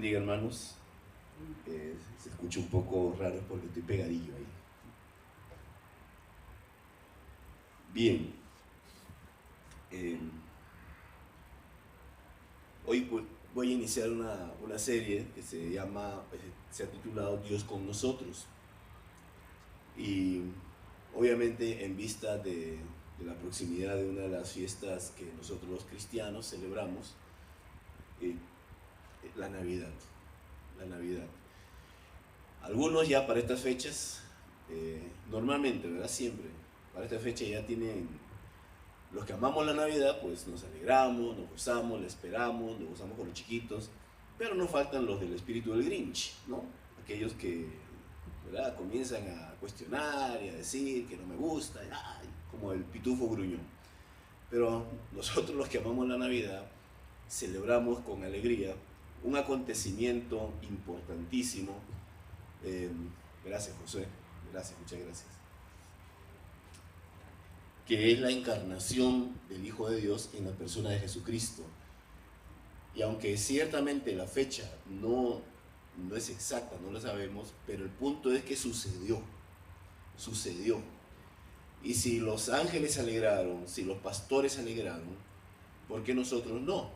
Diga, hermanos, se escucha un poco raro porque estoy pegadillo ahí. Bien, hoy voy a iniciar una serie que se ha titulado Dios con nosotros. Y obviamente en vista de la proximidad de una de las fiestas que nosotros los cristianos celebramos, la Navidad. Algunos ya para estas fechas, normalmente, ¿verdad? Siempre, para esta fecha ya tienen, los que amamos la Navidad, pues nos alegramos, nos gozamos, la esperamos, nos gozamos con los chiquitos, pero no faltan los del espíritu del Grinch, ¿no? Aquellos que, ¿verdad?, comienzan a cuestionar y a decir que no me gusta, como el pitufo gruñón. Pero nosotros los que amamos la Navidad, celebramos con alegría un acontecimiento importantísimo. Gracias, José, muchas gracias. Que es la encarnación del Hijo de Dios en la persona de Jesucristo. Y aunque ciertamente la fecha no es exacta, no la sabemos, pero el punto es que sucedió. Y si los ángeles se alegraron, si los pastores se alegraron, ¿por qué nosotros no?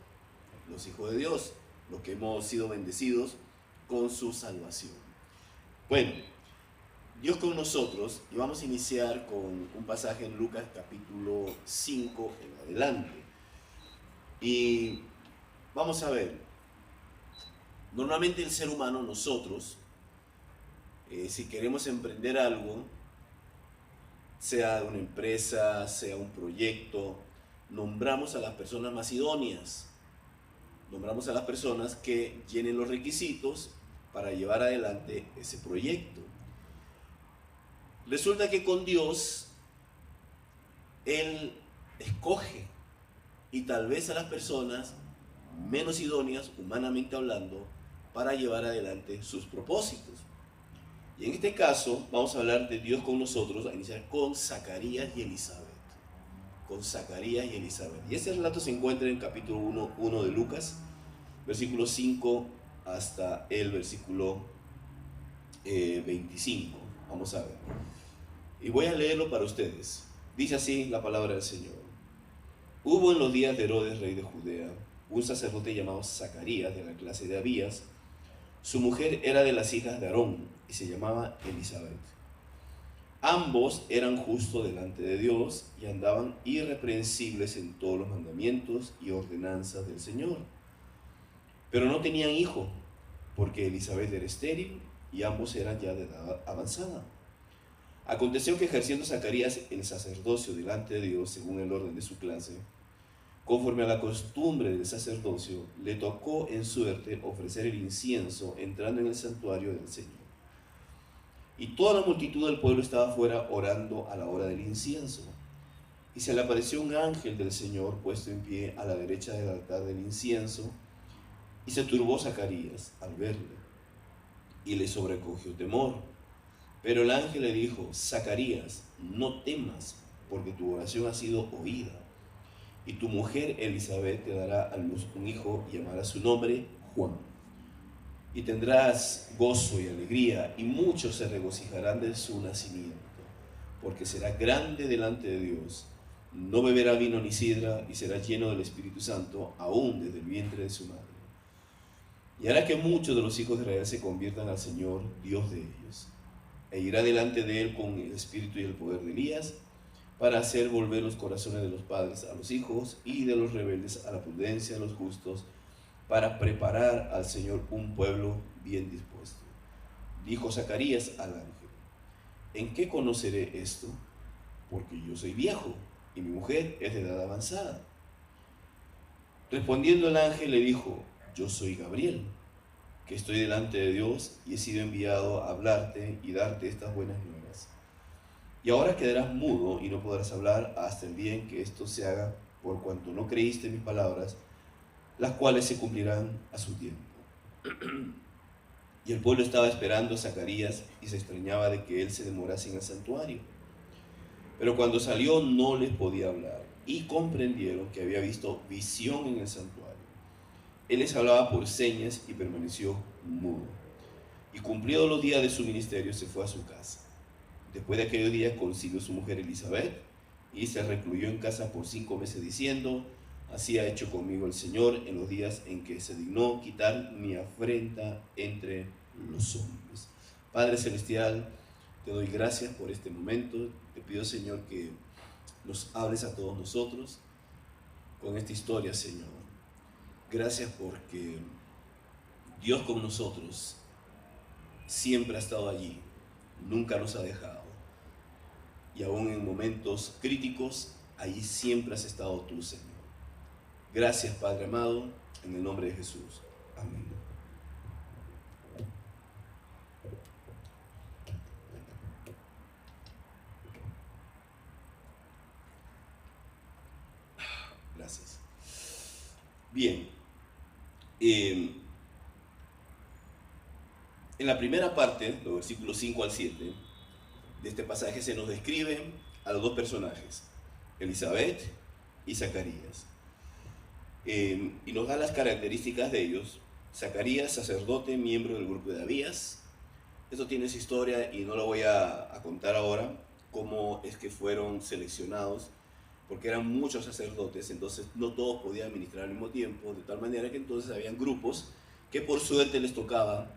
Los hijos de Dios, los que hemos sido bendecidos con su salvación. Bueno, Dios con nosotros, y vamos a iniciar con un pasaje en Lucas capítulo 5 en adelante. Y vamos a ver, normalmente el ser humano, nosotros, si queremos emprender algo, sea una empresa, sea un proyecto, nombramos a las personas más idóneas. Nombramos a las personas que llenen los requisitos para llevar adelante ese proyecto. Resulta que con Dios, Él escoge, y tal vez a las personas menos idóneas, humanamente hablando, para llevar adelante sus propósitos. Y en este caso vamos a hablar de Dios con nosotros, a iniciar con Zacarías y Elizabeth. Y ese relato se encuentra en el capítulo 1 de Lucas, versículo 5 hasta el versículo 25. Vamos a ver. Y voy a leerlo para ustedes. Dice así la palabra del Señor. Hubo en los días de Herodes, rey de Judea, un sacerdote llamado Zacarías, de la clase de Abías. Su mujer era de las hijas de Aarón y se llamaba Elizabeth. Ambos eran justos delante de Dios y andaban irreprensibles en todos los mandamientos y ordenanzas del Señor. Pero no tenían hijo, porque Elizabeth era estéril y ambos eran ya de edad avanzada. Aconteció que ejerciendo Zacarías el sacerdocio delante de Dios según el orden de su clase, conforme a la costumbre del sacerdocio, le tocó en suerte ofrecer el incienso entrando en el santuario del Señor. Y toda la multitud del pueblo estaba afuera orando a la hora del incienso. Y se le apareció un ángel del Señor puesto en pie a la derecha del altar del incienso, y se turbó Zacarías al verle, y le sobrecogió temor. Pero el ángel le dijo: Zacarías, no temas, porque tu oración ha sido oída, y tu mujer Elizabeth te dará a luz un hijo, y llamará su nombre Juan. Y tendrás gozo y alegría, y muchos se regocijarán de su nacimiento, porque será grande delante de Dios, no beberá vino ni sidra, y será lleno del Espíritu Santo, aún desde el vientre de su madre. Y hará que muchos de los hijos de Israel se conviertan al Señor, Dios de ellos, e irá delante de él con el espíritu y el poder de Elías, para hacer volver los corazones de los padres a los hijos, y de los rebeldes a la prudencia de los justos, para preparar al Señor un pueblo bien dispuesto. Dijo Zacarías al ángel: ¿en qué conoceré esto? Porque yo soy viejo, y mi mujer es de edad avanzada. Respondiendo el ángel le dijo: yo soy Gabriel, que estoy delante de Dios, y he sido enviado a hablarte y darte estas buenas nuevas. Y ahora quedarás mudo y no podrás hablar hasta el día en que esto se haga, por cuanto no creíste mis palabras, las cuales se cumplirán a su tiempo. Y el pueblo estaba esperando a Zacarías y se extrañaba de que él se demorase en el santuario. Pero cuando salió no les podía hablar, y comprendieron que había visto visión en el santuario. Él les hablaba por señas y permaneció mudo. Y cumplidos los días de su ministerio se fue a su casa. Después de aquellos días concibió su mujer Elizabeth, y se recluyó en casa por 5 meses diciendo: así ha hecho conmigo el Señor en los días en que se dignó quitar mi afrenta entre los hombres. Padre Celestial, te doy gracias por este momento. Te pido, Señor, que nos hables a todos nosotros con esta historia, Señor. Gracias porque Dios con nosotros siempre ha estado allí, nunca nos ha dejado. Y aún en momentos críticos, allí siempre has estado tú, Señor. Gracias, Padre amado, en el nombre de Jesús. Amén. Gracias. Bien. En la primera parte, los versículos 5 al 7, de este pasaje se nos describen a los dos personajes, Elizabeth y Zacarías. Y nos da las características de ellos. Zacarías, sacerdote, miembro del grupo de Abías. Esto tiene su historia y no lo voy a contar ahora, cómo es que fueron seleccionados, porque eran muchos sacerdotes, entonces no todos podían ministrar al mismo tiempo, de tal manera que entonces habían grupos que por suerte les tocaba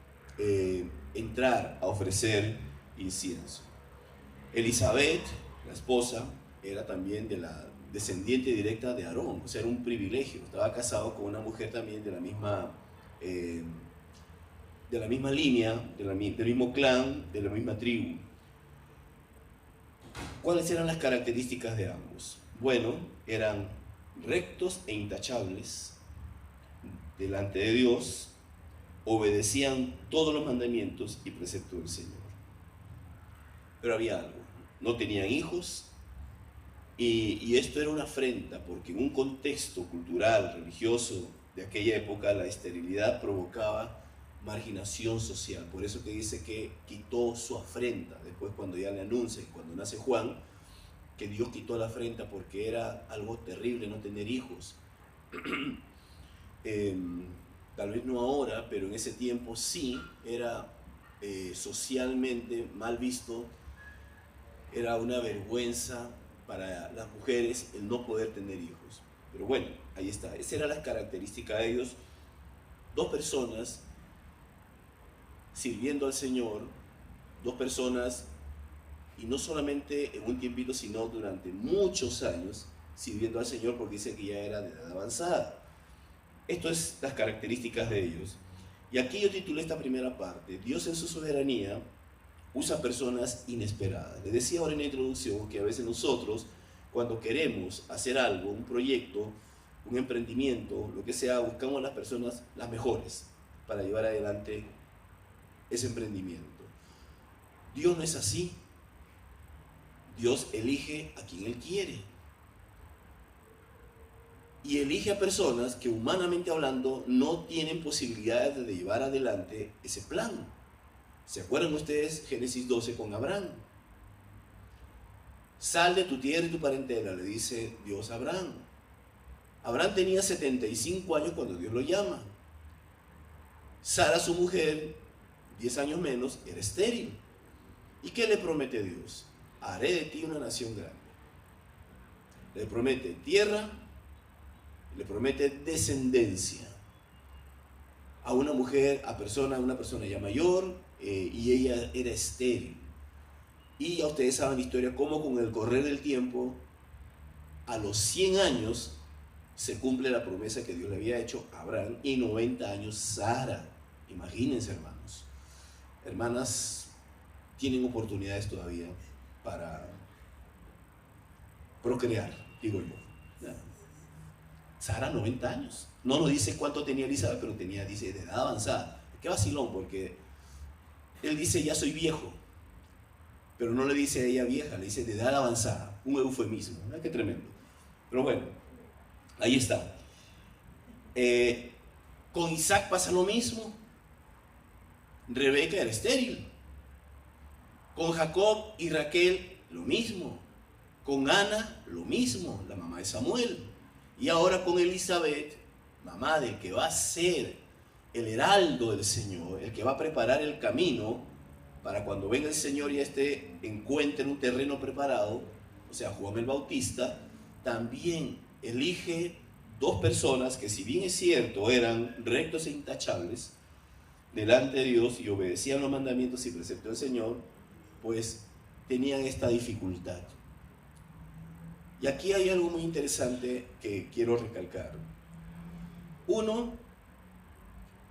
entrar a ofrecer incienso. Elizabeth, la esposa, era también de la descendiente directa de Aarón, o sea, era un privilegio. Estaba casado con una mujer también de la misma línea, del mismo clan, de la misma tribu. ¿Cuáles eran las características de ambos? Bueno, eran rectos e intachables delante de Dios, obedecían todos los mandamientos y preceptos del Señor. Pero había algo: no tenían hijos, y esto era una afrenta, porque en un contexto cultural, religioso de aquella época, la esterilidad provocaba marginación social. Por eso que dice que quitó su afrenta, después cuando ya le anuncia, cuando nace Juan, que Dios quitó la afrenta porque era algo terrible no tener hijos. Tal vez no ahora, pero en ese tiempo sí era socialmente mal visto, era una vergüenza para las mujeres el no poder tener hijos. Pero bueno, ahí está, esa era la característica de ellos. Dos personas sirviendo al Señor, dos personas, y no solamente en un tiempito, sino durante muchos años sirviendo al Señor, porque dice que ya era de edad avanzada. Esto es las características de ellos. Y aquí yo titulé esta primera parte: Dios en su soberanía usa personas inesperadas. Les decía ahora en la introducción que a veces nosotros, cuando queremos hacer algo, un proyecto, un emprendimiento, lo que sea, buscamos a las personas las mejores para llevar adelante ese emprendimiento. Dios no es así. Dios elige a quien Él quiere. Y elige a personas que, humanamente hablando, no tienen posibilidades de llevar adelante ese plan. ¿Se acuerdan ustedes Génesis 12 con Abraham? Sal de tu tierra y tu parentela, le dice Dios a Abraham. Abraham tenía 75 años cuando Dios lo llama. Sara, su mujer, 10 años menos, era estéril. ¿Y qué le promete Dios? Haré de ti una nación grande. Le promete tierra, le promete descendencia a una mujer, a una persona ya mayor, y ella era estéril. Y ya ustedes saben la historia, cómo con el correr del tiempo, a los 100 años, se cumple la promesa que Dios le había hecho a Abraham, y 90 años Sara. Imagínense, hermanos. Hermanas, tienen oportunidades todavía para procrear, digo yo. Sara, 90 años. No nos dice cuánto tenía Elizabeth, pero dice, de edad avanzada. Qué vacilón, porque él dice, ya soy viejo, pero no le dice a ella vieja, le dice de edad avanzada. Un eufemismo, ¿no? Qué tremendo. Pero bueno, ahí está. Con Isaac pasa lo mismo. Rebeca era estéril. Con Jacob y Raquel, lo mismo. Con Ana, lo mismo, la mamá de Samuel. Y ahora con Elizabeth, mamá del que va a ser el heraldo del Señor, el que va a preparar el camino para cuando venga el Señor y encuentre un terreno preparado, o sea, Juan el Bautista, también elige dos personas que, si bien es cierto, eran rectos e intachables delante de Dios y obedecían los mandamientos y preceptos del Señor, pues tenían esta dificultad. Y aquí hay algo muy interesante que quiero recalcar. Uno,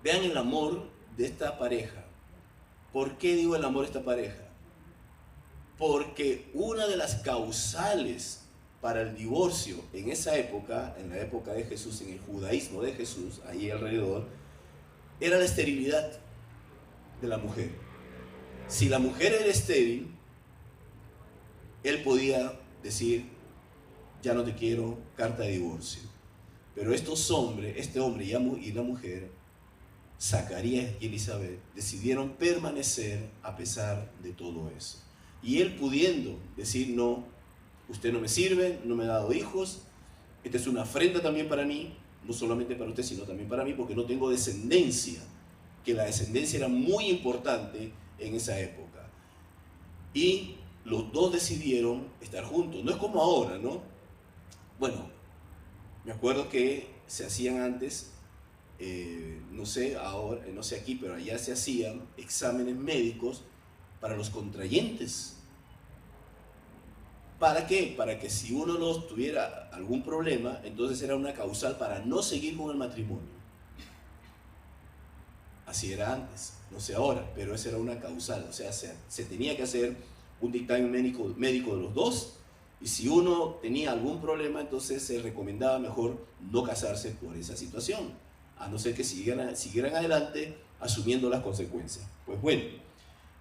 vean el amor de esta pareja. ¿Por qué digo el amor de esta pareja? Porque una de las causales para el divorcio en esa época, en la época de Jesús, en el judaísmo de Jesús, ahí alrededor, era la esterilidad de la mujer. Si la mujer era estéril, él podía decir, ya no te quiero, carta de divorcio. Pero estos hombres, este hombre y la mujer, Zacarías y Elizabeth, decidieron permanecer a pesar de todo eso. Y él pudiendo decir, no, usted no me sirve, no me ha dado hijos, esta es una afrenta también para mí, no solamente para usted, sino también para mí, porque no tengo descendencia, que la descendencia era muy importante en esa época. Y los dos decidieron estar juntos. No es como ahora, ¿no? Bueno, me acuerdo que se hacían antes, no sé ahora, no sé aquí, pero allá se hacían exámenes médicos para los contrayentes. ¿Para qué? Para que si uno no tuviera algún problema, entonces era una causal para no seguir con el matrimonio. Así era antes, no sé ahora, pero esa era una causal. O sea, se tenía que hacer un dictamen médico de los dos, y si uno tenía algún problema, entonces se recomendaba mejor no casarse por esa situación, a no ser que siguieran adelante asumiendo las consecuencias. Pues bueno,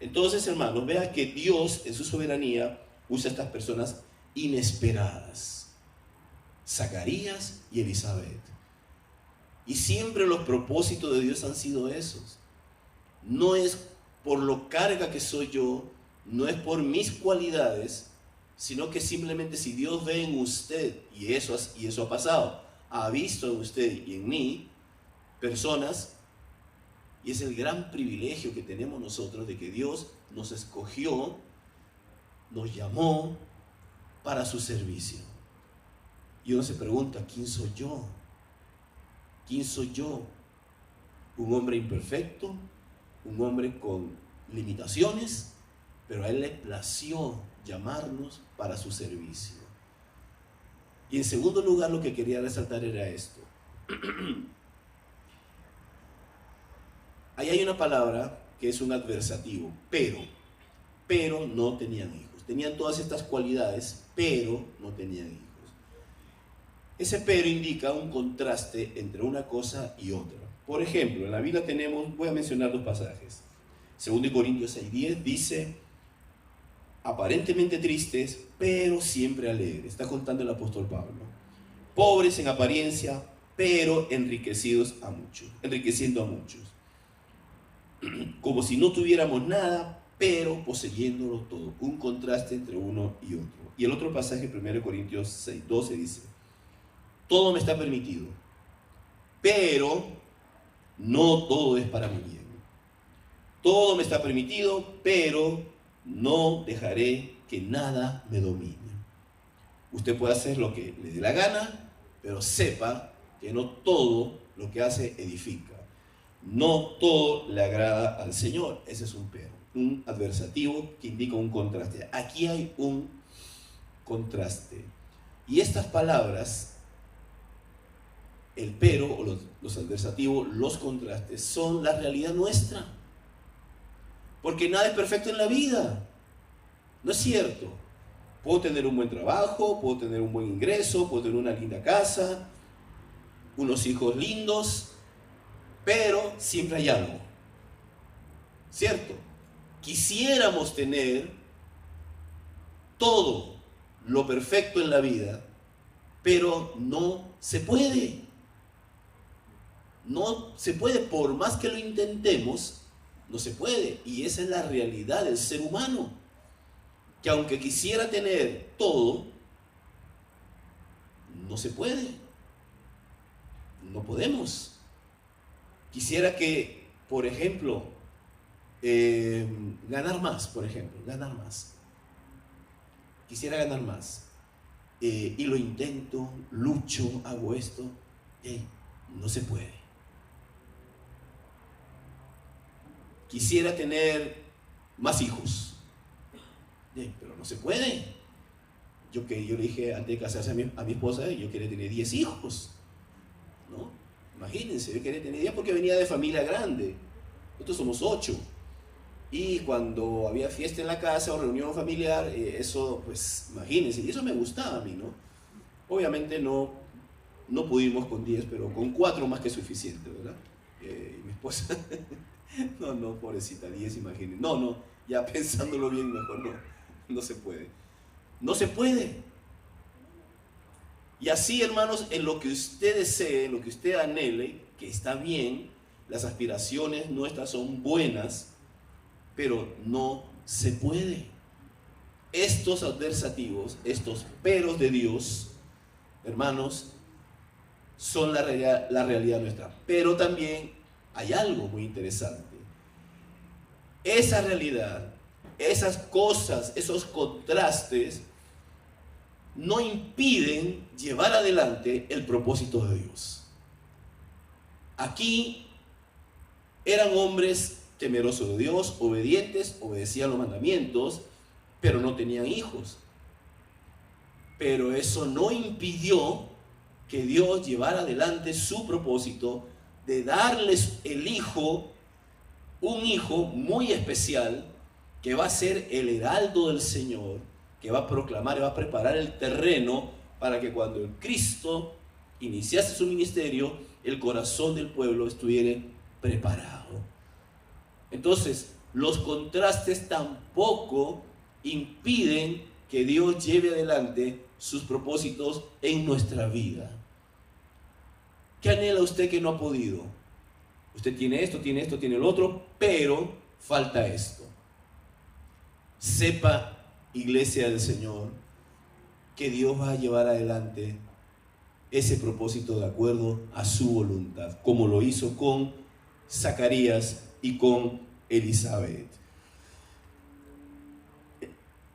entonces, hermanos, vean que Dios en su soberanía usa a estas personas inesperadas, Zacarías y Elizabeth. Y siempre los propósitos de Dios han sido esos. No es por lo carga que soy yo, no es por mis cualidades, sino que simplemente si Dios ve en usted, y eso ha pasado, ha visto en usted y en mí personas, y es el gran privilegio que tenemos nosotros de que Dios nos escogió, nos llamó para su servicio. Y uno se pregunta, ¿quién soy yo? ¿Quién soy yo? Un hombre imperfecto, un hombre con limitaciones, pero a Él le plació llamarnos para su servicio. Y en segundo lugar, lo que quería resaltar era esto. Ahí hay una palabra que es un adversativo, pero no tenían hijos. Tenían todas estas cualidades, pero no tenían hijos. Ese pero indica un contraste entre una cosa y otra. Por ejemplo, en la Biblia voy a mencionar dos pasajes. 2 Corintios 6:10 dice, aparentemente tristes, pero siempre alegres. Está contando el apóstol Pablo. Pobres en apariencia, pero enriqueciendo a muchos. Como si no tuviéramos nada, pero poseyéndolo todo. Un contraste entre uno y otro. Y el otro pasaje, 1 Corintios 6:12 dice, todo me está permitido, pero no todo es para mi bien. Todo me está permitido, pero no dejaré que nada me domine. Usted puede hacer lo que le dé la gana, pero sepa que no todo lo que hace edifica. No todo le agrada al Señor. Ese es un pero, un adversativo que indica un contraste. Aquí hay un contraste. Y estas palabras, el pero o los adversativos, los contrastes, son la realidad nuestra. Porque nada es perfecto en la vida. No es cierto. Puedo tener un buen trabajo, puedo tener un buen ingreso, puedo tener una linda casa, unos hijos lindos, pero siempre hay algo. ¿Cierto? Quisiéramos tener todo lo perfecto en la vida, pero no se puede. No se puede, por más que lo intentemos, no se puede. Y esa es la realidad del ser humano, que aunque quisiera tener todo, no se puede. No podemos. Quisiera que, por ejemplo, ganar más, ganar más. Quisiera ganar más. Y lo intento, lucho, hago esto. No se puede. Quisiera tener más hijos. Pero no se puede. Yo le dije antes de casarse a mi esposa, yo quería tener 10 hijos. ¿No? Imagínense, yo quería tener 10 porque venía de familia grande. Nosotros somos 8. Y cuando había fiesta en la casa o reunión familiar, eso, pues, imagínense, y eso me gustaba a mí, ¿no? Obviamente no pudimos con 10, pero con 4 más que suficiente, ¿verdad? Mi esposa, no, pobrecita, 10, imagínense. No, ya pensándolo bien, mejor no se puede. No se puede. Y así, hermanos, en lo que usted desee, en lo que usted anhele, que está bien, las aspiraciones nuestras son buenas, pero no se puede. Estos adversativos, estos peros de Dios, hermanos, son la realidad nuestra. Pero también hay algo muy interesante. Esa realidad, esas cosas, esos contrastes, no impiden llevar adelante el propósito de Dios. Aquí eran hombres temerosos de Dios, obedientes, obedecían los mandamientos, pero no tenían hijos. Pero eso no impidió que Dios llevara adelante su propósito de darles un hijo muy especial, que va a ser el heraldo del Señor, que va a proclamar y va a preparar el terreno para que cuando el Cristo iniciase su ministerio, el corazón del pueblo estuviera preparado. Entonces, los contrastes tampoco impiden que Dios lleve adelante sus propósitos en nuestra vida. ¿Qué anhela usted que no ha podido? Usted tiene esto, tiene el otro, pero falta esto. Sepa, iglesia del Señor, que Dios va a llevar adelante ese propósito de acuerdo a su voluntad, como lo hizo con Zacarías y con Elizabeth.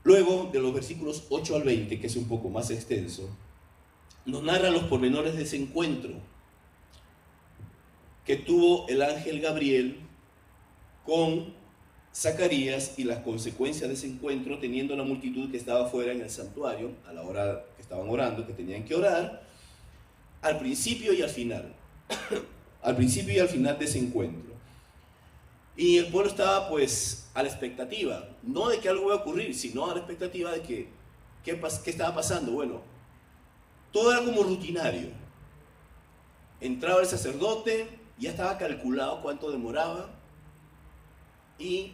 Luego, de los versículos 8 al 20, que es un poco más extenso, nos narra los pormenores de ese encuentro que tuvo el ángel Gabriel con Zacarías y las consecuencias de ese encuentro, teniendo la multitud que estaba fuera en el santuario a la hora que estaban orando, que tenían que orar, al principio y al final. Al principio y al final de ese encuentro. Y el pueblo estaba pues a la expectativa, no de que algo iba a ocurrir, sino a la expectativa de que ¿qué estaba pasando? Bueno, todo era como rutinario. Entraba el sacerdote, ya estaba calculado cuánto demoraba y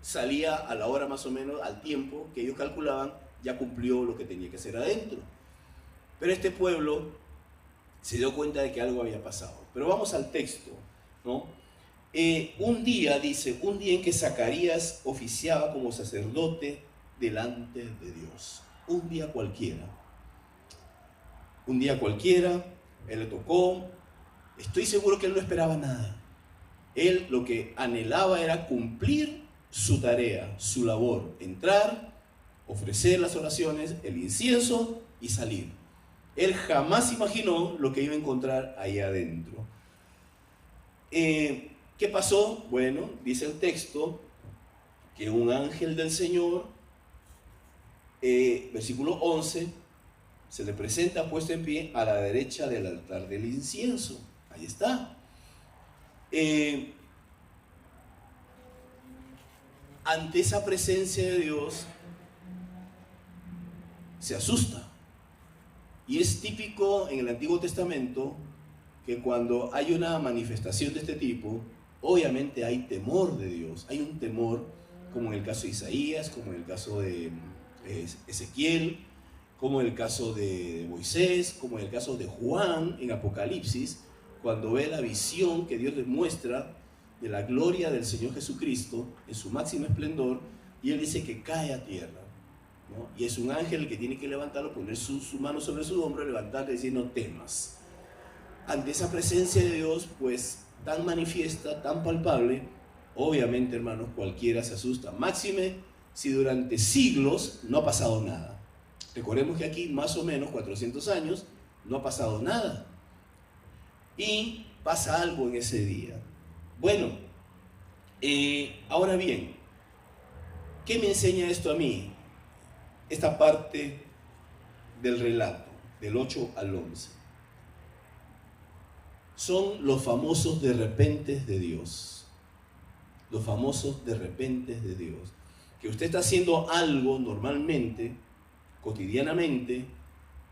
salía a la hora más o menos, al tiempo que ellos calculaban, ya cumplió lo que tenía que hacer adentro. Pero este pueblo se dio cuenta de que algo había pasado. Pero vamos al texto, ¿no? Un día en que Zacarías oficiaba como sacerdote delante de Dios. Un día cualquiera, él le tocó. Estoy seguro que él no esperaba nada. Él lo que anhelaba era cumplir su tarea, su labor, entrar, ofrecer las oraciones, el incienso y salir. Él jamás imaginó lo que iba a encontrar ahí adentro. ¿Qué pasó? Bueno, dice el texto que un ángel del Señor, versículo 11, se le presenta puesto en pie a la derecha del altar del incienso. Ahí está. Ante esa presencia de Dios, se asusta. Y es típico en el Antiguo Testamento que cuando hay una manifestación de este tipo, obviamente hay temor de Dios. Hay un temor, como en el caso de Isaías, como en el caso de Ezequiel, como en el caso de Moisés, como en el caso de Juan en Apocalipsis, cuando ve la visión que Dios le muestra de la gloria del Señor Jesucristo en su máximo esplendor, y él dice que cae a tierra, ¿no? Y es un ángel el que tiene que levantarlo, poner su mano sobre su hombro, levantarle y decir: no temas. Ante esa presencia de Dios, pues tan manifiesta, tan palpable, obviamente, hermanos, cualquiera se asusta. Máxime si durante siglos no ha pasado nada. Recordemos que aquí más o menos 400 años no ha pasado nada. Y pasa algo en ese día. Bueno, ahora bien, ¿qué me enseña esto a mí? Esta parte del relato, del 8 al 11. Son los famosos de repentes de Dios. Los famosos de repentes de Dios. Que usted está haciendo algo normalmente, cotidianamente.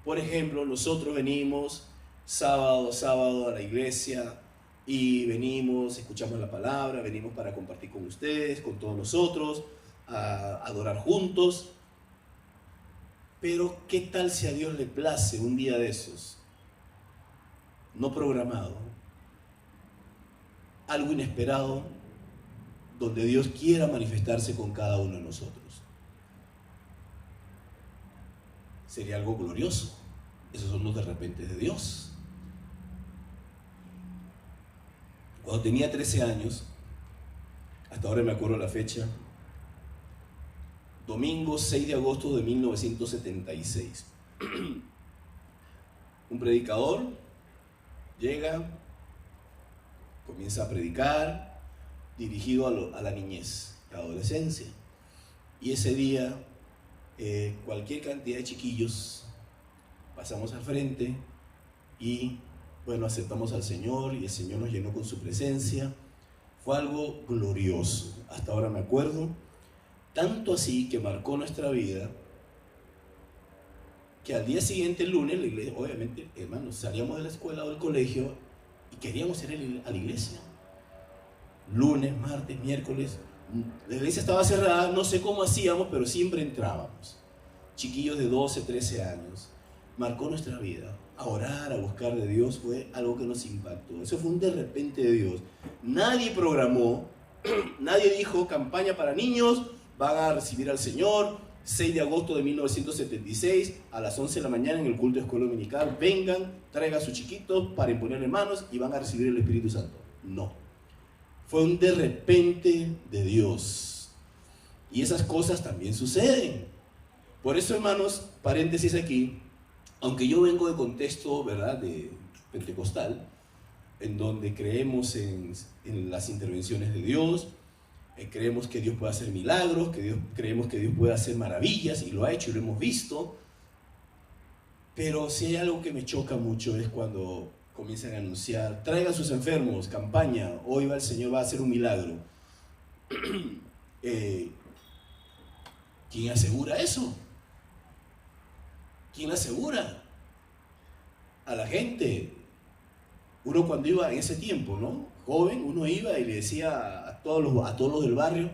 Por ejemplo, nosotros venimos sábado a la iglesia y venimos, escuchamos la palabra, venimos para compartir con ustedes, con todos nosotros, a adorar juntos. Pero ¿qué tal si a Dios le place un día de esos, no programado, algo inesperado, donde Dios quiera manifestarse con cada uno de nosotros? Sería algo glorioso. Esos son los de repente de Dios. Cuando tenía 13 años, hasta ahora me acuerdo la fecha, domingo 6 de agosto de 1976. Un predicador llega, comienza a predicar, dirigido a la niñez, a la adolescencia. Y ese día, cualquier cantidad de chiquillos pasamos al frente y, bueno, aceptamos al Señor, y el Señor nos llenó con su presencia. Fue algo glorioso, hasta ahora me acuerdo, tanto así que marcó nuestra vida, que al día siguiente, el lunes, la iglesia, obviamente, hermanos, salíamos de la escuela o del colegio y queríamos ir a la iglesia. Lunes, martes, miércoles, la iglesia estaba cerrada, no sé cómo hacíamos, pero siempre entrábamos. Chiquillos de 12, 13 años. Marcó nuestra vida. A orar, a buscar de Dios, fue algo que nos impactó. Eso fue un de repente de Dios. Nadie programó, nadie dijo campaña para niños, van a recibir al Señor, 6 de agosto de 1976, a las 11 de la mañana en el culto de escuela dominical, vengan, traigan a sus chiquitos para imponerle manos y van a recibir el Espíritu Santo. No. Fue un de repente de Dios. Y esas cosas también suceden. Por eso, hermanos, paréntesis aquí, aunque yo vengo de contexto, ¿verdad?, de pentecostal, en donde creemos en las intervenciones de Dios, creemos que Dios puede hacer milagros, creemos que Dios puede hacer maravillas, y lo ha hecho y lo hemos visto. Pero si hay algo que me choca mucho es cuando comienzan a anunciar: traigan sus enfermos, campaña, hoy va el Señor, va a hacer un milagro. ¿Quién asegura eso? ¿Quién asegura? A la gente. Uno cuando iba en ese tiempo, ¿no?, joven, uno iba y le decía a todos los del barrio,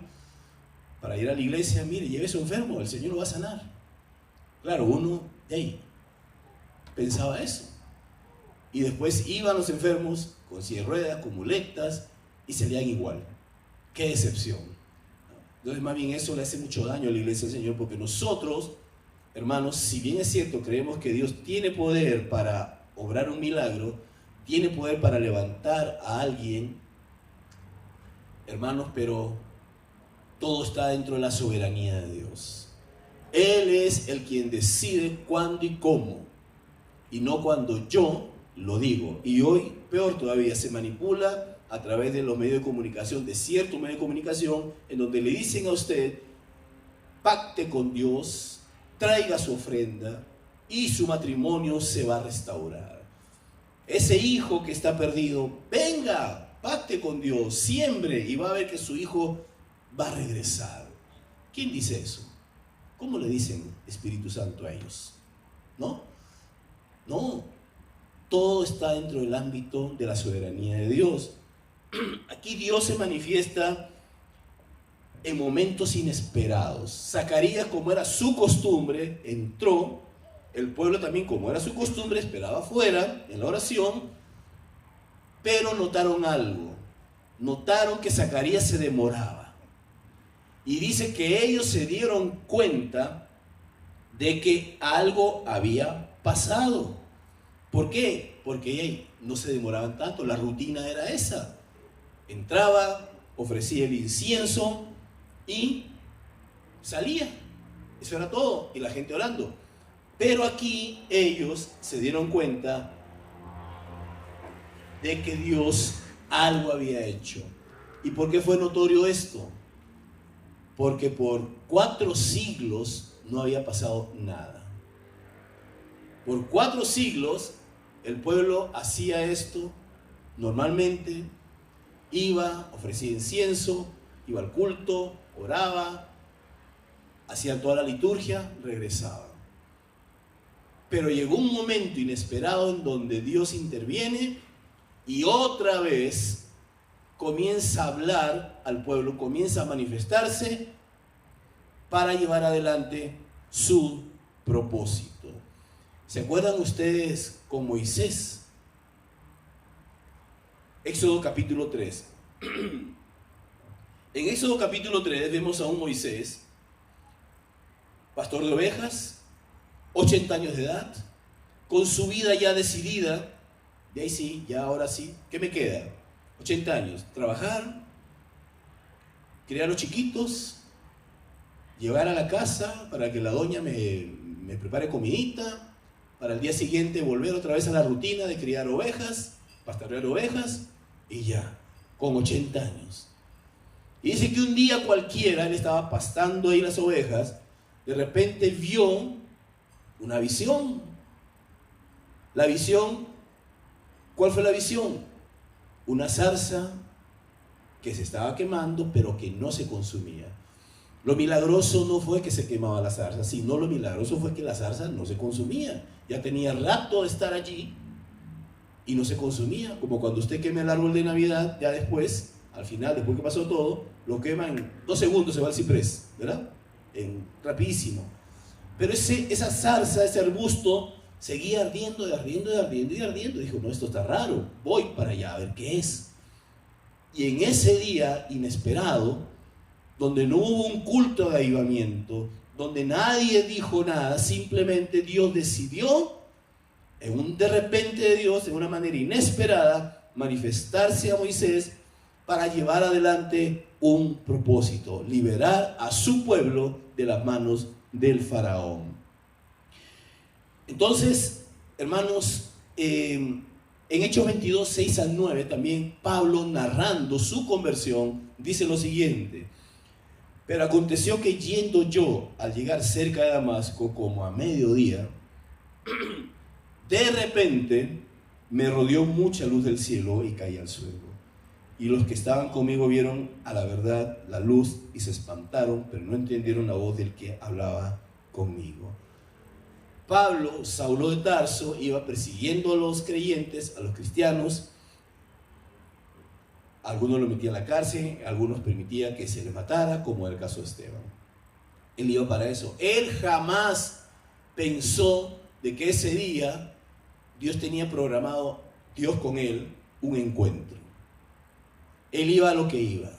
para ir a la iglesia: mire, lleve su enfermo, el Señor lo va a sanar. Claro, uno de ahí pensaba eso. Y después iban los enfermos con silla de ruedas, con muletas, y salían igual. ¡Qué decepción! Entonces, más bien, eso le hace mucho daño a la iglesia del Señor, porque nosotros, hermanos, si bien es cierto, creemos que Dios tiene poder para obrar un milagro, tiene poder para levantar a alguien, hermanos, pero todo está dentro de la soberanía de Dios. Él es el quien decide cuándo y cómo, y no cuando yo lo digo. Y hoy, peor todavía, se manipula a través de los medios de comunicación, de ciertos medios de comunicación, en donde le dicen a usted: pacte con Dios, traiga su ofrenda y su matrimonio se va a restaurar. Ese hijo que está perdido, venga, pacte con Dios, siembre y va a ver que su hijo va a regresar. ¿Quién dice eso? ¿Cómo le dicen Espíritu Santo a ellos? ¿No? No. Todo está dentro del ámbito de la soberanía de Dios. Aquí Dios se manifiesta en momentos inesperados. Zacarías, como era su costumbre, entró. El pueblo también, como era su costumbre, esperaba afuera en la oración. Pero notaron algo. Notaron que Zacarías se demoraba. Y dice que ellos se dieron cuenta de que algo había pasado. ¿Por qué? Porque no se demoraban tanto. La rutina era esa. Entraba, ofrecía el incienso y salía. Eso era todo. Y la gente orando. Pero aquí ellos se dieron cuenta de que Dios algo había hecho. ¿Y por qué fue notorio esto? Porque por 4 siglos no había pasado nada. Por 4 siglos el pueblo hacía esto normalmente. Iba, ofrecía incienso, iba al culto, oraba, hacía toda la liturgia, regresaba. Pero llegó un momento inesperado en donde Dios interviene y otra vez comienza a hablar al pueblo, comienza a manifestarse para llevar adelante su propósito. ¿Se acuerdan ustedes con Moisés? Éxodo capítulo 3. En Éxodo capítulo 3 vemos a un Moisés, pastor de ovejas, 80 años de edad, con su vida ya decidida. De ahí sí, ya ahora sí, ¿qué me queda? 80 años, trabajar, criar a los chiquitos, llevar a la casa para que la doña me prepare comidita, para el día siguiente volver otra vez a la rutina de criar ovejas, pastorear ovejas, y ya, con 80 años. Y dice que un día cualquiera, él estaba pastando ahí las ovejas, de repente vio una visión. La visión, ¿cuál fue la visión? Una zarza que se estaba quemando, pero que no se consumía. Lo milagroso no fue que se quemaba la zarza, sino lo milagroso fue que la zarza no se consumía. Ya tenía rato de estar allí y no se consumía. Como cuando usted quema el árbol de Navidad, ya después, al final, después que pasó todo, lo quema en 2 segundos, se va al ciprés, ¿verdad? Rapidísimo. Pero esa zarza, ese arbusto, seguía ardiendo y ardiendo y ardiendo y ardiendo. Dijo: no, esto está raro, voy para allá a ver qué es. Y en ese día inesperado, donde no hubo un culto de avivamiento, donde nadie dijo nada, simplemente Dios decidió, en un de repente de Dios, de una manera inesperada, manifestarse a Moisés para llevar adelante un propósito: liberar a su pueblo de las manos del faraón. Entonces, hermanos, en Hechos 22, 6 al 9, también Pablo, narrando su conversión, dice lo siguiente: pero aconteció que yendo yo, al llegar cerca de Damasco, como a mediodía, de repente me rodeó mucha luz del cielo y caí al suelo. Y los que estaban conmigo vieron a la verdad la luz y se espantaron, pero no entendieron la voz del que hablaba conmigo. Pablo, Saulo de Tarso, iba persiguiendo a los creyentes, a los cristianos. Algunos lo metían a la cárcel, algunos permitían que se les matara, como era el caso de Esteban. Él iba para eso. Él jamás pensó de que ese día Dios tenía programado, Dios con él, un encuentro. Él iba a lo que iba.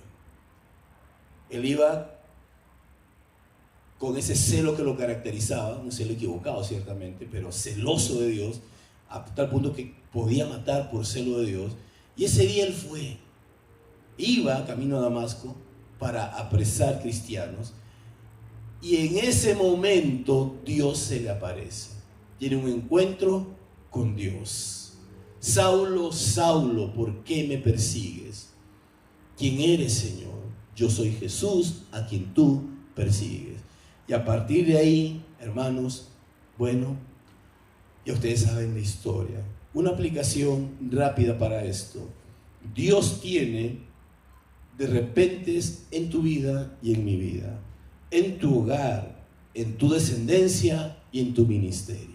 Él iba con ese celo que lo caracterizaba, un celo equivocado ciertamente, pero celoso de Dios, a tal punto que podía matar por celo de Dios. Y ese día él iba camino a Damasco para apresar cristianos. Y en ese momento Dios se le aparece. Tiene un encuentro con Dios. Saulo, Saulo, ¿por qué me persigues? ¿Quién eres, Señor? Yo soy Jesús, a quien tú persigues. Y a partir de ahí, hermanos, bueno, ya ustedes saben la historia. Una aplicación rápida para esto. Dios tiene de repentes en tu vida y en mi vida, en tu hogar, en tu descendencia y en tu ministerio.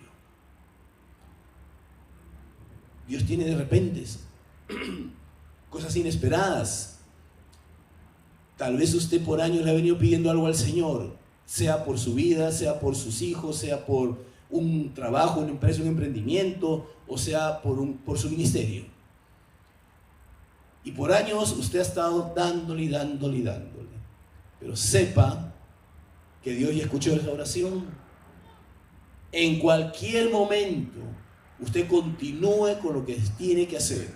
Dios tiene de repentes cosas inesperadas. Tal vez usted por años le ha venido pidiendo algo al Señor, sea por su vida, sea por sus hijos, sea por un trabajo, una empresa, un emprendimiento, o sea por su ministerio. Y por años usted ha estado dándole y dándole y dándole. Pero sepa que Dios ya escuchó esa oración. En cualquier momento usted continúe con lo que tiene que hacer,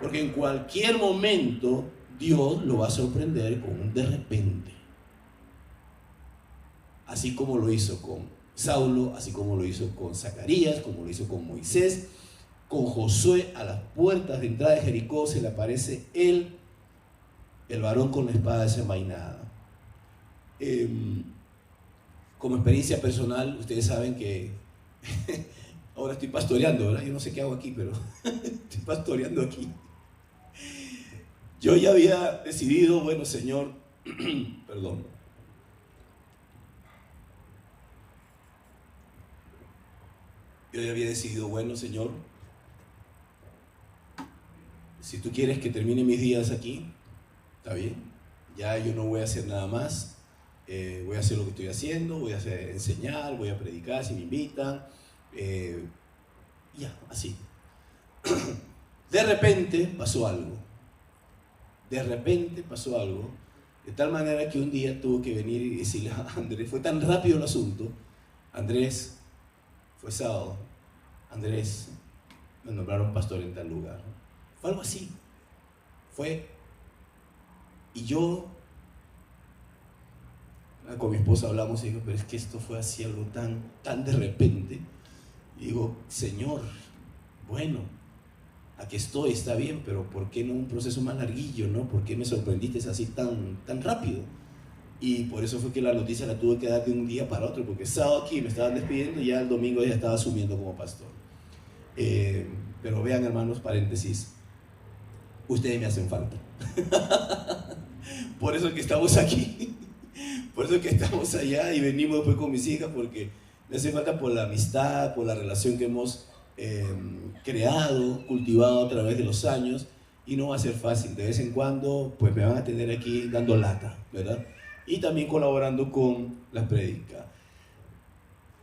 porque en cualquier momento Dios lo va a sorprender con un de repente, así como lo hizo con Saulo, así como lo hizo con Zacarías, como lo hizo con Moisés, con Josué. A las puertas de entrada de Jericó se le aparece él, el varón con la espada desenvainada. Como experiencia personal, ustedes saben que ahora estoy pastoreando, ¿verdad? Yo no sé qué hago aquí, pero estoy pastoreando aquí. Yo ya había decidido, bueno, Señor, perdón. Yo ya había decidido, bueno, Señor, si tú quieres que termine mis días aquí, está bien. Ya yo no voy a hacer nada más. Voy a hacer lo que estoy haciendo, voy a enseñar, voy a predicar si me invitan. Ya, así. De repente pasó algo. De repente pasó algo. De tal manera que un día tuvo que venir y decirle a Andrés, fue tan rápido el asunto. Andrés, fue sábado. Andrés, me nombraron pastor en tal lugar. Fue algo así. Fue. Y yo, con mi esposa hablamos y digo, pero es que esto fue así algo tan de repente. Y digo, Señor, bueno, aquí estoy, está bien, pero ¿por qué no un proceso más larguillo, no? ¿Por qué me sorprendiste así tan rápido? Y por eso fue que la noticia la tuve que dar de un día para otro, porque sábado aquí me estaban despidiendo y ya el domingo ya estaba asumiendo como pastor. Pero vean, hermanos, paréntesis, ustedes me hacen falta. Por eso es que estamos aquí, por eso es que estamos allá y venimos después con mis hijas, porque me hace falta por la amistad, por la relación que hemos creado, cultivado a través de los años, y no va a ser fácil. De vez en cuando pues me van a tener aquí dando lata, ¿verdad? Y también colaborando con la prédica.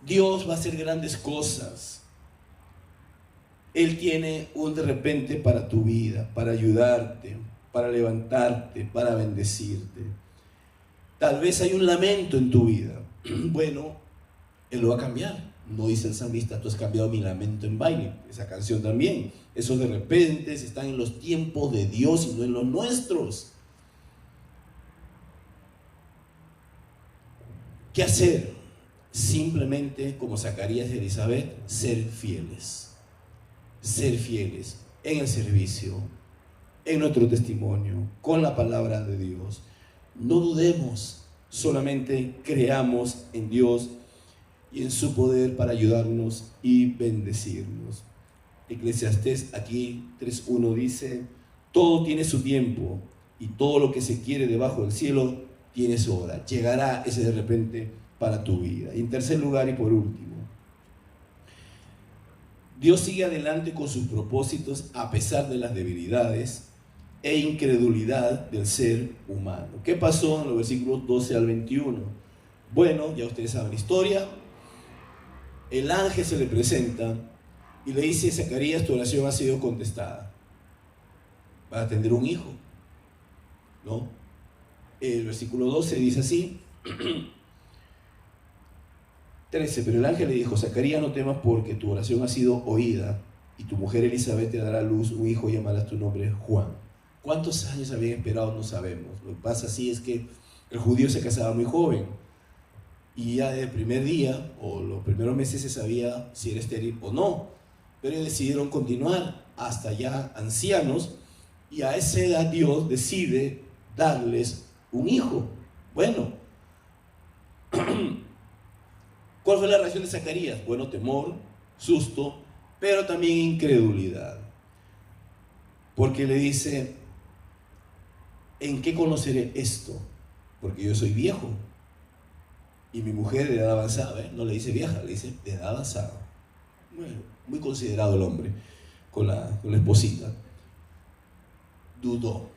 Dios va a hacer grandes cosas. Él tiene un de repente para tu vida, para ayudarte, para levantarte, para bendecirte. Tal vez hay un lamento en tu vida. Bueno, Él lo va a cambiar. No dice el salmista, tú has cambiado mi lamento en baile. Esa canción también. Esos de repente están en los tiempos de Dios y no en los nuestros. ¿Qué hacer? Simplemente, como Zacarías y Elizabeth, ser fieles. Ser fieles en el servicio, en nuestro testimonio, con la palabra de Dios. No dudemos, solamente creamos en Dios y en su poder para ayudarnos y bendecirnos. Eclesiastés aquí 3:1 dice, todo tiene su tiempo y todo lo que se quiere debajo del cielo tiene su hora. Llegará ese de repente para tu vida. Y en tercer lugar y por último, Dios sigue adelante con sus propósitos a pesar de las debilidades e incredulidad del ser humano. ¿Qué pasó en los versículos 12 al 21? Bueno, ya ustedes saben la historia. El ángel se le presenta y le dice, Zacarías, tu oración ha sido contestada. Vas a tener un hijo, ¿no? El versículo 12 dice así, 13, pero el ángel le dijo, Zacarías, no temas porque tu oración ha sido oída y tu mujer Elizabeth te dará a luz un hijo y llamarás tu nombre Juan. ¿Cuántos años habían esperado? No sabemos. Lo que pasa así es que el judío se casaba muy joven. y ya desde el primer día o los primeros meses se sabía si era estéril o no, pero decidieron continuar hasta ya ancianos, y a esa edad Dios decide darles un hijo. Bueno, ¿cuál fue la reacción de Zacarías? Bueno, temor, susto, pero también incredulidad, porque le dice: ¿en qué conoceré esto? Porque yo soy viejo y mi mujer de edad avanzada, ¿eh? No le dice vieja, le dice de edad avanzada. Bueno, muy considerado el hombre con la esposita. Dudó,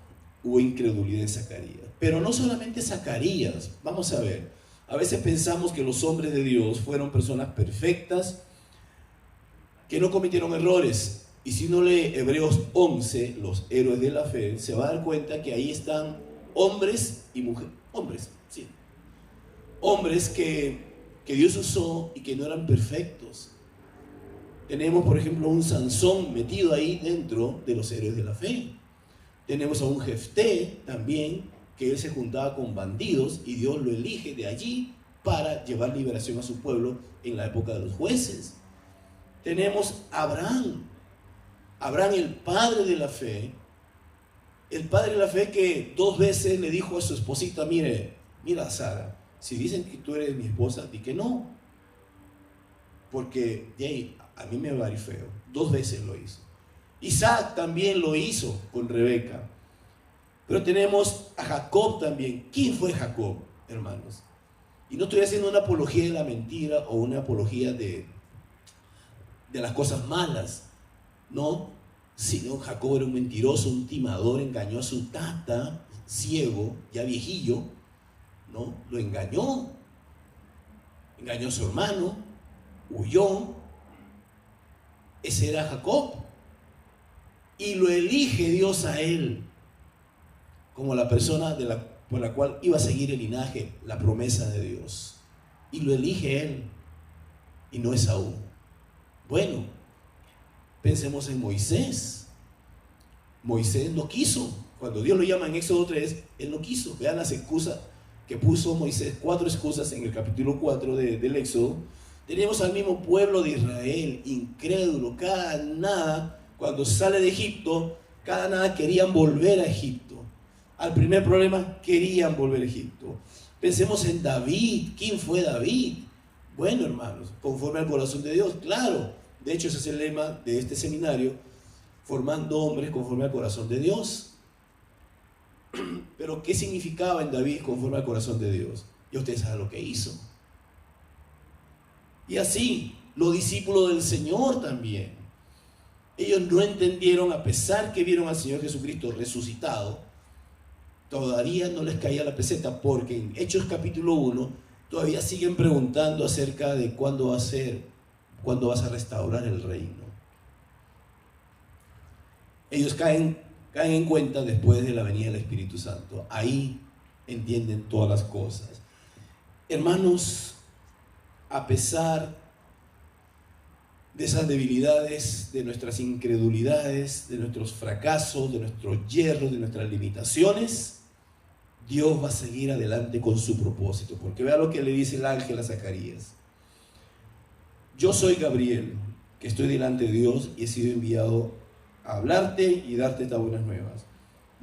hubo incredulidad en Zacarías. Pero no solamente Zacarías, vamos a ver, a veces pensamos que los hombres de Dios fueron personas perfectas, que no cometieron errores. Y si uno lee Hebreos 11, los héroes de la fe, se va a dar cuenta que ahí están hombres y mujeres, hombres, sí, hombres que Dios usó y que no eran perfectos. Tenemos, por ejemplo, un Sansón metido ahí dentro de los héroes de la fe. Tenemos a un Jefté también, que él se juntaba con bandidos y Dios lo elige de allí para llevar liberación a su pueblo en la época de los jueces. Tenemos a Abraham, el padre de la fe, que 2 veces le dijo a su esposita: mira Sara, si dicen que tú eres mi esposa, di que no, porque a mí me va a ir feo. 2 veces lo hizo. Isaac también lo hizo con Rebeca. Pero tenemos a Jacob también. ¿Quién fue Jacob, hermanos? Y no estoy haciendo una apología de la mentira o una apología de las cosas malas, no, sino Jacob era un mentiroso, un timador, engañó a su tata, ciego, ya viejillo, ¿no? Lo engañó a su hermano, huyó. Ese era Jacob, y lo elige Dios a él como la persona por la cual iba a seguir el linaje, la promesa de Dios, y lo elige él y no Esaú. Bueno, pensemos en Moisés. Moisés no quiso. Cuando Dios lo llama en Éxodo 3, él no quiso. Vean las excusas que puso Moisés, 4 excusas en el capítulo 4 del Éxodo. Tenemos al mismo pueblo de Israel, incrédulo, cada nada, cuando sale de Egipto, cada nada querían volver a Egipto. Al primer problema, querían volver a Egipto. Pensemos en David. ¿Quién fue David? Bueno, hermanos, conforme al corazón de Dios, claro. De hecho, ese es el lema de este seminario: formando hombres conforme al corazón de Dios. Pero ¿qué significaba en David conforme al corazón de Dios? Ya ustedes saben lo que hizo. Y así, los discípulos del Señor también. Ellos no entendieron, a pesar que vieron al Señor Jesucristo resucitado, todavía no les caía la peseta, porque en Hechos capítulo 1 todavía siguen preguntando acerca de cuándo va a ser, cuándo vas a restaurar el reino. Ellos caen en cuenta después de la venida del Espíritu Santo. Ahí entienden todas las cosas. Hermanos, a pesar de esas debilidades, de nuestras incredulidades, de nuestros fracasos, de nuestros yerros, de nuestras limitaciones, Dios va a seguir adelante con su propósito. Porque vea lo que le dice el ángel a Zacarías: yo soy Gabriel, que estoy delante de Dios y he sido enviado a hablarte y darte estas buenas nuevas.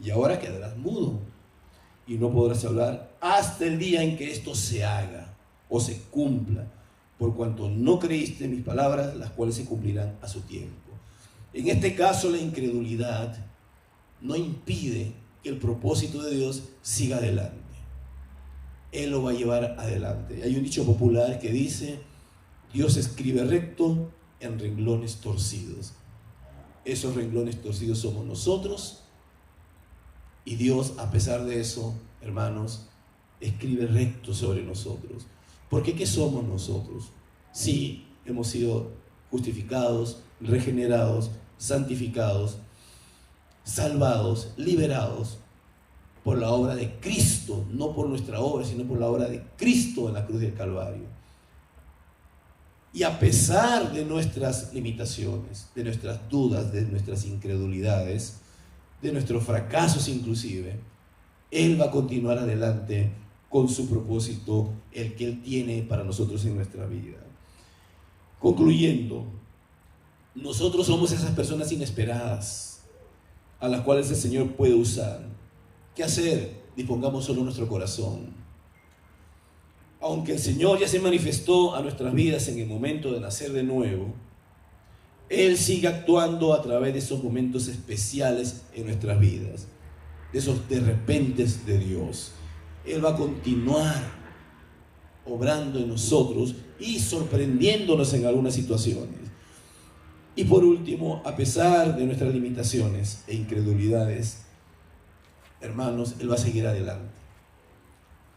Y ahora quedarás mudo y no podrás hablar hasta el día en que esto se haga o se cumpla, por cuanto no creíste en mis palabras, las cuales se cumplirán a su tiempo. En este caso, la incredulidad no impide que el propósito de Dios siga adelante. Él lo va a llevar adelante. Hay un dicho popular que dice: Dios escribe recto en renglones torcidos. Esos renglones torcidos somos nosotros, y Dios, a pesar de eso, hermanos, escribe recto sobre nosotros. Porque ¿qué somos nosotros? Sí, hemos sido justificados, regenerados, santificados, salvados, liberados por la obra de Cristo, no por nuestra obra, sino por la obra de Cristo en la cruz del Calvario. Y a pesar de nuestras limitaciones, de nuestras dudas, de nuestras incredulidades, de nuestros fracasos inclusive, Él va a continuar adelante con su propósito, el que Él tiene para nosotros en nuestra vida. Concluyendo, nosotros somos esas personas inesperadas a las cuales el Señor puede usar. ¿Qué hacer? Dispongamos solo nuestro corazón. Aunque el Señor ya se manifestó a nuestras vidas en el momento de nacer de nuevo, Él sigue actuando a través de esos momentos especiales en nuestras vidas, de esos de repentes de Dios. Él va a continuar obrando en nosotros y sorprendiéndonos en algunas situaciones. Y por último, a pesar de nuestras limitaciones e incredulidades, hermanos, Él va a seguir adelante.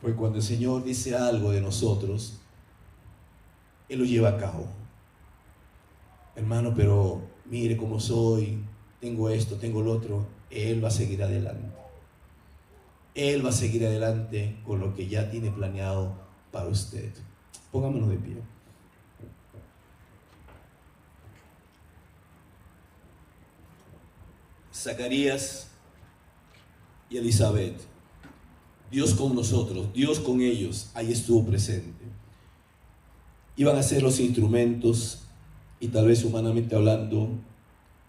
Porque cuando el Señor dice algo de nosotros, Él lo lleva a cabo. Hermano, pero mire cómo soy, tengo esto, tengo lo otro. Él va a seguir adelante. Él va a seguir adelante con lo que ya tiene planeado para usted. Pongámonos de pie. Zacarías y Elizabeth, Dios con nosotros, Dios con ellos, ahí estuvo presente. Iban a ser los instrumentos, y tal vez humanamente hablando,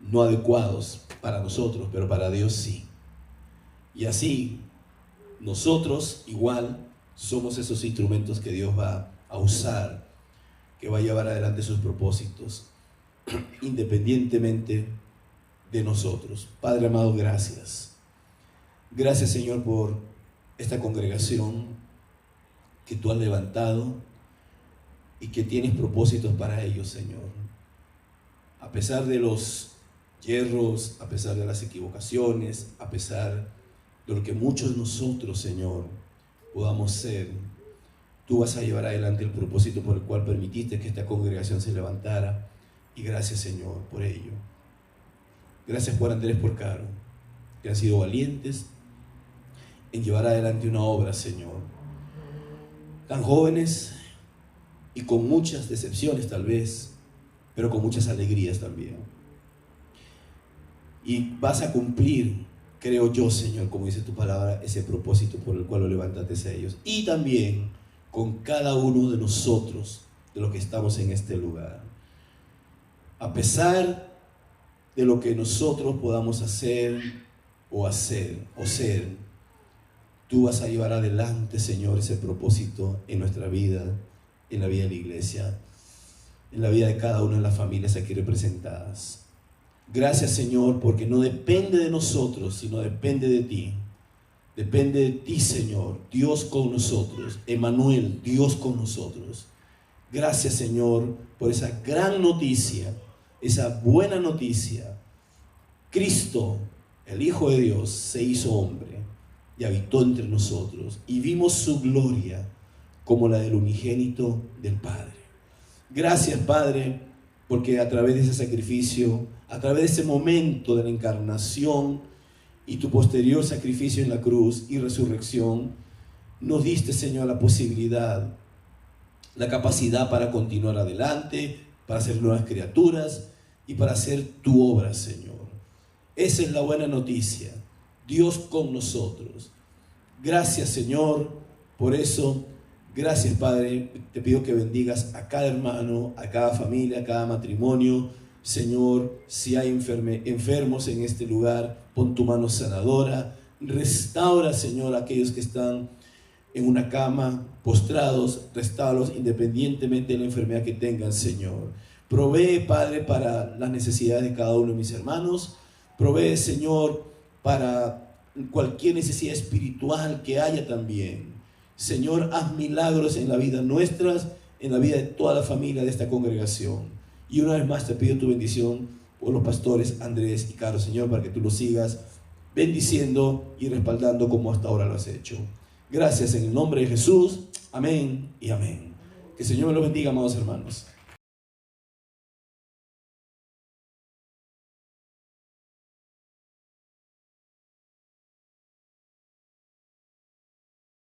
no adecuados para nosotros, pero para Dios sí. Y así, nosotros igual somos esos instrumentos que Dios va a usar, que va a llevar adelante sus propósitos, independientemente de nosotros. Padre amado, gracias. Gracias, Señor, por esta congregación que tú has levantado y que tienes propósitos para ellos, Señor. A pesar de los yerros, a pesar de las equivocaciones, a pesar de lo que muchos de nosotros, Señor, podamos ser, tú vas a llevar adelante el propósito por el cual permitiste que esta congregación se levantara. Y gracias, Señor, por ello. Gracias por Andrés, por Caro, que han sido valientes en llevar adelante una obra, Señor. Tan jóvenes y con muchas decepciones tal vez, pero con muchas alegrías también. Y vas a cumplir, creo yo, Señor, como dice tu palabra, ese propósito por el cual lo levantaste a ellos. Y también con cada uno de nosotros, de los que estamos en este lugar. A pesar de lo que nosotros podamos hacer o ser, tú vas a llevar adelante, Señor, ese propósito en nuestra vida, en la vida de la iglesia, en la vida de cada una de las familias aquí representadas. Gracias, Señor, porque no depende de nosotros, sino depende de ti. Depende de ti, Señor, Dios con nosotros, Emmanuel, Dios con nosotros. Gracias, Señor, por esa gran noticia, esa buena noticia. Cristo, el Hijo de Dios, se hizo hombre y habitó entre nosotros, y vimos su gloria como la del unigénito del Padre. Gracias, Padre, porque a través de ese sacrificio, a través de ese momento de la encarnación y tu posterior sacrificio en la cruz y resurrección, nos diste, Señor, la posibilidad, la capacidad para continuar adelante, para ser nuevas criaturas y para hacer tu obra, Señor. Esa es la buena noticia. Dios con nosotros. Gracias, Señor, por eso. Gracias, Padre. Te pido que bendigas a cada hermano, a cada familia, a cada matrimonio. Señor, si hay enfermos en este lugar, pon tu mano sanadora. Restaura, Señor, a aquellos que están en una cama, postrados, restauralos independientemente de la enfermedad que tengan, Señor. Provee, Padre, para las necesidades de cada uno de mis hermanos. Provee, Señor, para cualquier necesidad espiritual que haya también. Señor, haz milagros en la vida nuestras, en la vida de toda la familia de esta congregación. Y una vez más te pido tu bendición por los pastores Andrés y Caro, Señor, para que tú los sigas bendiciendo y respaldando como hasta ahora lo has hecho. Gracias en el nombre de Jesús. Amén y amén. Que el Señor me los bendiga, amados hermanos.